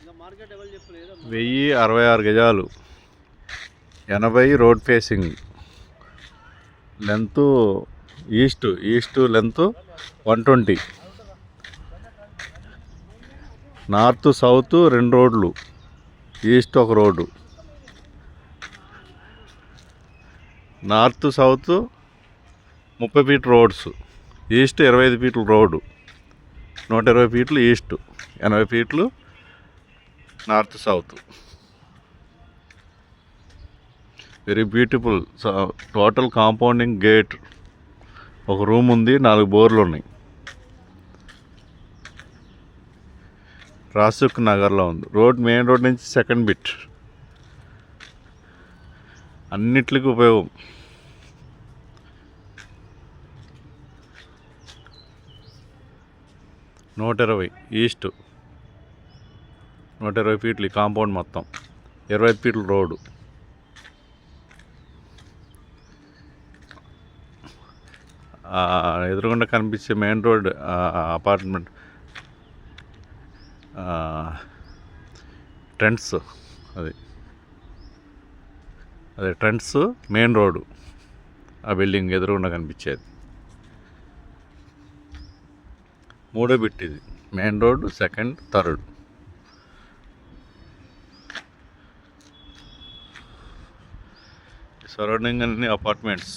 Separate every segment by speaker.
Speaker 1: 1066 గజాలు, 80 road facing, length east length 120, north south 2 రోడ్లు, east ఒక road, north south 30 feet roads, east 25 ఫీట్ల road, 120 ఫీట్లు ఈస్ట్, 80 ఫీట్లు north south. Very beautiful. Total compounding gate, ఒక room ఉంది, 4 బోర్లు ఉన్నాయి. రాసుక్ నగర్లో ఉంది. మెయిన్ రోడ్ నుంచి సెకండ్ బిట్, అన్నిటికీ ఉపయోగం. ఈస్ట్ 120 ఫీట్లు కాంపౌండ్ మొత్తం, 25 ఫీట్ల రోడ్డు. ఎదురుగుండా కనిపించే మెయిన్ రోడ్ అపార్ట్మెంట్ ట్రెండ్స్, అదే ట్రెండ్స్ మెయిన్ రోడ్డు, ఆ బిల్డింగ్ ఎదురుగుండా కనిపించేది. 3వ బిట్ ఇది, main road, second third. Surrounding అన్ని అపార్ట్మెంట్స్,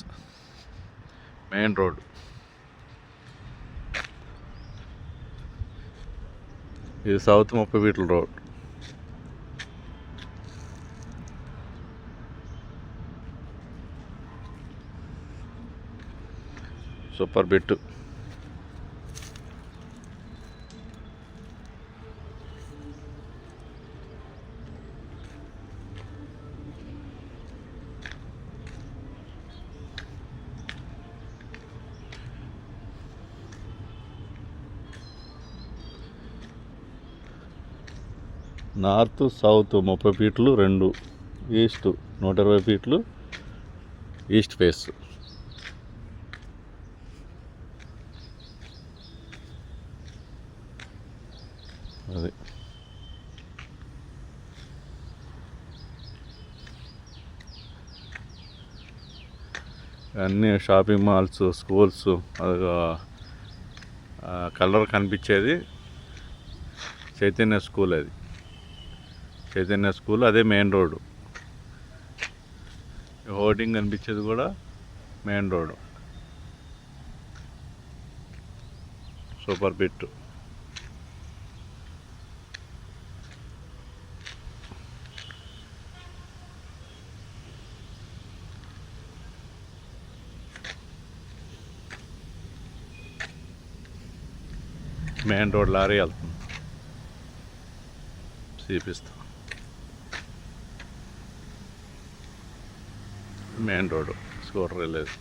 Speaker 1: మెయిన్ రోడ్. ఇది సౌత్ 30 ఫీట్ల road. Super bit. North south 30 ఫీట్లు 2, ఈస్ట్ 120 ఫీట్లు ఈస్ట్ ఫేస్. అది అన్నీ షాపింగ్ మాల్స్, స్కూల్స్. కలర్ కనిపించేది చైతన్య స్కూల్, అది చైతన్య స్కూల్, అదే మెయిన్ రోడ్డు. హోర్డింగ్ కనిపించేది కూడా main road. Super bit. Main road lorry వెళ్తుంది, చూపిస్తాం. మెయిన్ రోడ్డు, స్కూటర్ వెళ్ళేది.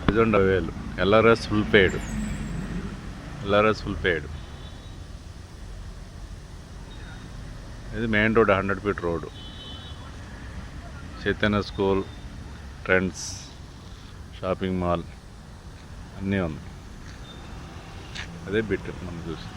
Speaker 1: $5,000. LRS full paid. ఇది main road, 100 feet road. Chaitanya school, trends, shopping mall అన్నీ ఉన్నాయి. అదే బిట్ మనం చూసి.